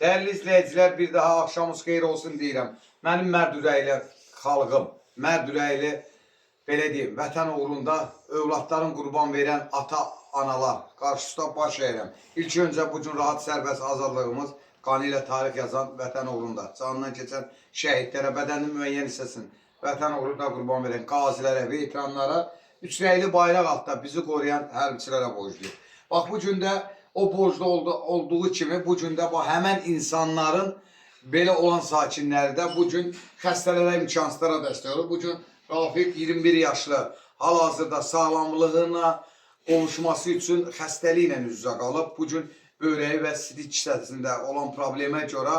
Değerli izleyiciler, bir daha akşamınız xeyir olsun deyirəm. Mənim mərd ürəkli xalqım, mərd ürəkli, belə deyim, vətən uğrunda övladların qurban verən ata-analar qarşısında baş əyirəm. İlk öncə bu gün rahat sərbəst azadlığımız qanı ilə tarix yazan vətən uğrunda, canından keçən şəhidlərə, bədənin müəyyən hissəsini vətən uğrunda qurban verən qazilərə, veteranlara, üçrəkli bayraq altında bizi qoruyan hərbiçilərə borcluyuz. Bax, bu gün də o borclu olduğu kimi bu gün də həmən insanların belə olan sakinləri də bu gün xəstələrə, imkansızlara dəstək olur. Bu gün Rafiq 21 yaşlı hal-hazırda sağlamlığına qovuşması üçün xəstəliklə üz-üzə qalıb. Bu gün böyrəyi və sidik kisəsində olan problemə görə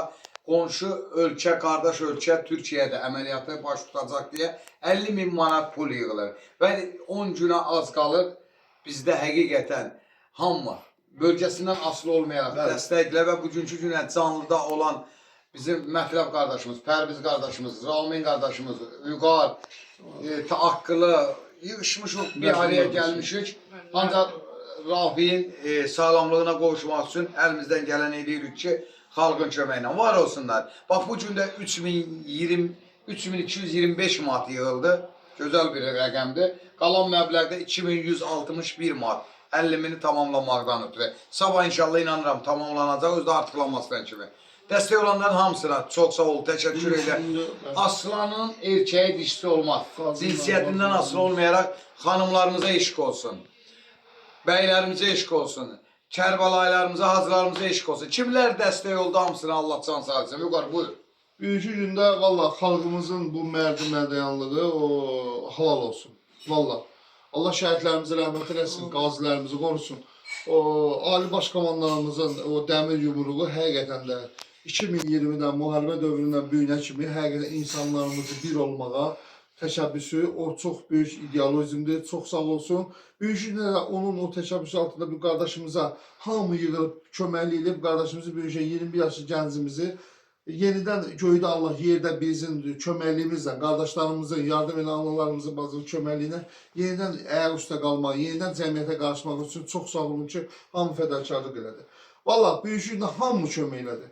qonşu ölkə, qardaş ölkə Türkiyədə əməliyyatı baş tutacaq deyə 50.000 manat pul yığılır. Və 10 günə az qalır. Bizdə həqiqətən hamı bölgəsindən asılı olmayaraq dəstəklə və bugünkü günə canlıda olan bizim Mətləb qardaşımız, Pərviz qardaşımız, Ramin qardaşımız, Vüqar, Haqqılı yığışmışıq, bir araya gəlmişik. Ancaq Rafiqin sağlamlığına qovuşmaq üçün əlimizdən gələn edirik ki, xalqın köməyinə var olsunlar. Bax, bu gün də 3225 manat yığıldı. Gözəl bir rəqəmdir. Qalan məbləğdə 2161 manat. 50.000'i tamamlamaqdan ötürü. Sabah inşallah inanıram tamamlanacaq, özü də artıqlanmasından kimi. Dəstək olanların hamısına çox sağ ol, təşəkkür edirəm. Aslanın erkəyi dişisi olmaz. Cinsiyyətindən asılı olmayaraq xanımlarımıza eşq olsun. Bəylərimizə eşq olsun. Kərbəlaylarımıza, hacılarımıza eşq olsun. Kimlər dəstək oldu hamısına Allah can sağ olsun. Vüqar, buyur. Bugünkü gündə valla xalqımızın bu mərdi-mərdayanlığı o halal olsun. Valla. Allah şəhidlərimizi rəhmət eləsin, qazilərimizi qorusun. O Ali Baş Komandanımızın o dəmir yumruğu həqiqətən də 2020-dən müharibə dövründən bu günə kimi həqiqətən insanlarımızı bir olmağa təşəbbüsü, o çox böyük ideologizmdir, çox sağ olsun. Bugünkü gündə onun o təşəbbüsü altında bir qardaşımıza hamı yığılıb, köməkli edib, qardaşımızı bugünkü 21 yaşlı gəncimizi yenidən göydə Allah yerdə bizim köməkliyimizlə, qardaşlarımızın, yardım edən analarımızın bazı köməkliyinə yenidən əyak üstə qalmaq, yenidən cəmiyyətə qarışmaq üçün çox sağ olun ki, hamı fədakarlıq elədi. Valla, bugünkü gündə hamı kömək elədi.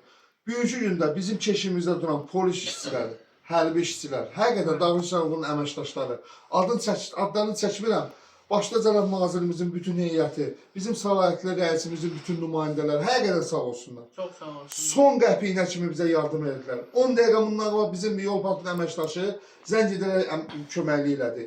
Bugünkü gündə bizim keşimizdə duran polis işçiləri, hərbi işçilər, həqiqətən Dağlıq Şərqinin əməkdaşları, adlarını çəkmirəm. Başda Cənab Nazirimizin bütün heyəti, bizim səlahiyyətli rəisimizin bütün nümayəndələri həqiqətən sağ olsunlar. Çox sağ olsun. Son qəpiyinə kimi bizə yardım edilər. 10 dəqiqə bundan qabaq bizim yol patrul əməkdaşı zəng edərək köməklik elədi.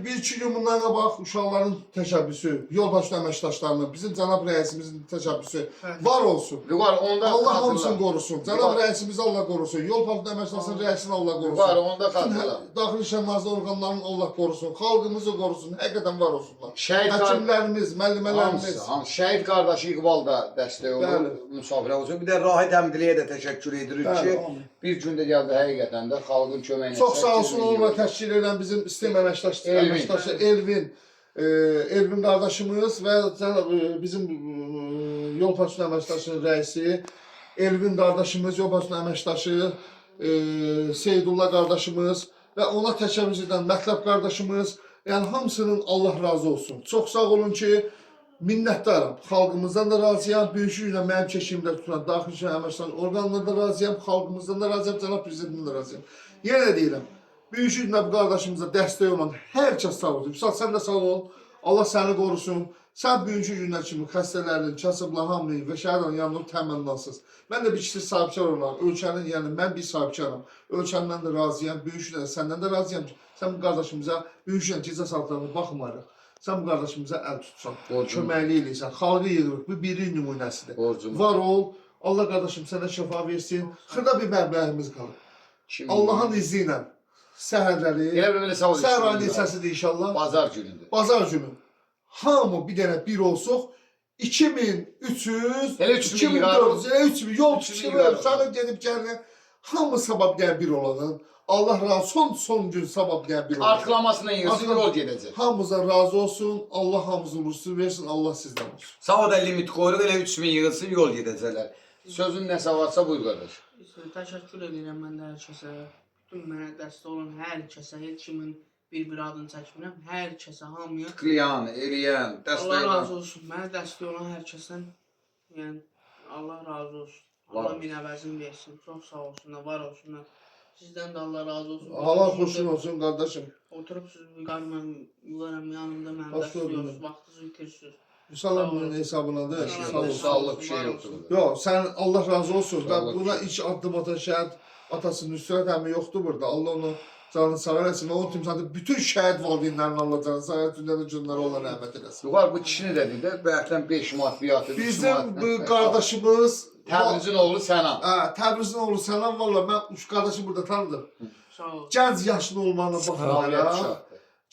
Bir-iki gün bundan qabaq uşaqların təşəbbüsü, yol patrul əməkdaşlarının, bizim cənab rəisimizin təşəbbüsü var olsun. Vüqar, onda Allah hamısını qorusun. Cənab rəisimizi Allah qorusun. Yol patrul əməkdaşının rəisini Allah qorusun. Vüqar, onda xatırla. Daxili İşlər Nazirliyi orqanlarının Allah qorusun. Xalqımızı qorusun. Həqiqətən var olsunlar. Həkimlərimiz, müəllimələrimiz. Şəhid qardaşı İqbal da dəstək olur, müsafirə olsun. Bir də Rahid Əmdiliyə də təşəkkür edirik ki, bir gündə gəldi həqiqətən də xalqın köməyinə. Çox sağ olsun, onunla təşkil edən bizim sistem əməkdaşı Elvin qardaşımız və bizim yol patrul əməkdaşının rəisi Elvin qardaşımız, yol patrul əməkdaşı Seydullah qardaşımız və ona təşəbbüs edən Mətləb qardaşımız, yəni hamısının Allah razı olsun. Çox sağ olun ki, minnətdaram. Xalqımızdan da razıyam, bugünkü günə mənim keşiyimdə tutulan Daxili İşlər Əməkdaşlarının orqanlarından da razıyam, xalqımızdan da razıyam, cənab prezidentimdən də razıyam. Yenə deyirəm, bugünkü günə bu qardaşımıza dəstək olan hər kəs sağ olsun. Vüsal, sən də sağ ol, Allah səni qorusun. Sən bugünkü günə kimi xəstələrin, kasıblar, hamlinin və şəhərlərin yanında təmənnasız. Mən də bir kiçik sahibkar olarak, ölkənin, yəni mən bir sahibkaram. Ölkəmdən də razıyam, bugünkü günə səndən də razıyam ki, sən bu qardaşımıza bugünkü günə gecə saatlarına baxmayaraq, sən bu qardaşımıza əl tutsan, köməkli eləyirsən, xalqı yığırıq, bu birin nümunəsidir. Var ol, Allah qardaşım sənə şəfa versin, xırda bir məbləğimiz qalır. Allahın izni ilə səhərləri, səhər neçəsidir inşallah? Bazar günüdür. Bazar günü. Hamı bir dənə bir olsuq, 2300, 2400, 3000, yol çıxır, uşağı gedib gəlir, hamı sabah bir dənə bir olalım. Allah razı son gün sabah bir dənə bir olalım. Artıqlamasına yığılsın, yol gedəcək. Hamımıza razı olsun, Allah hamımızın ruhsunu versin, Allah sizdən olsun. Sağ da limit qoyuruq, elə 3000 yığılsın, yol gedəcəklər. Sözün nəsə varsa buyur qardaş. Təşəkkür edirəm mən də hər kəsə. Bütün mənə dəstək olan hər kəsə, heç kimin bir adını çəkmirəm. Hər kəsə, hamıya. Tıklayan, eləyən, dəstək Allah olan. razı olsun. Mənə dəstək olan hər kəsdən, yəni Allah razı olsun. Allah min əvəzini versin. Çox sağ olsunlar, var olsunlar. Sizdən də Allah razı olsun. Allah xoşun olsun qardaşım. Oturubsuz bir qarmam, yanımda məndə Xoş gördük. tutuyorsunuz, vaxtınızı itirsiniz. Müsəlmanın hesabınadır. Sağ olsun. Sağlıq bir şey yoxdur. Yox, sən Allah razı olsun. Da Allah buna olsun. ilk addım atan şəhid atasının Nüsrət əmi yoxdur burada. Allah onu canını sağ eləsin və onun timsalında bütün şəhid valideynlərin Allah canını sağ eləsin, dünyada cünləri olan rəhmət eləsin. Yuxar bu kişini də deyir, bəyətdən 5 manat biatı. Bizim bu qardaşımız Təbrizin oğlu Sənan. Təbrizin oğlu Sənan valla mən üç qardaşı burada tanıdım. Sağ ol. Gənc yaşlı olmağına baxmayaraq,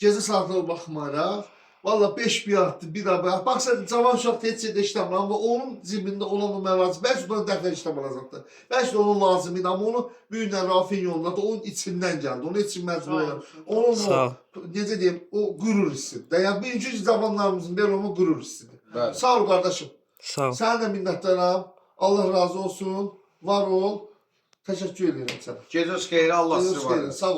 gecə saatlara baxmayaraq, valla 5 biatdı, bir abə. Baxsan, cavan uşaq heç şeydə işləmir, amma onun zimində olan o mənazı, bəlkə də dəfə işləm olacaqdır. Bəlkə də onun lazım idi, amma onu büyünlə Rafin yolunda da onun içindən gəldi, onun için məcbur elə. Onun o, necə deyim, o qürur hissidir. Yəni, birinci cavanlarımızın belə olma qürur hissidir. Bəli. Sağ ol qardaşım. Sağ ol. Sənə də minnətdaram. Allah razı olsun. Var ol. Təşəkkür edirəm sənə. Gecəniz xeyir, Allah sizi var. Sağ ol.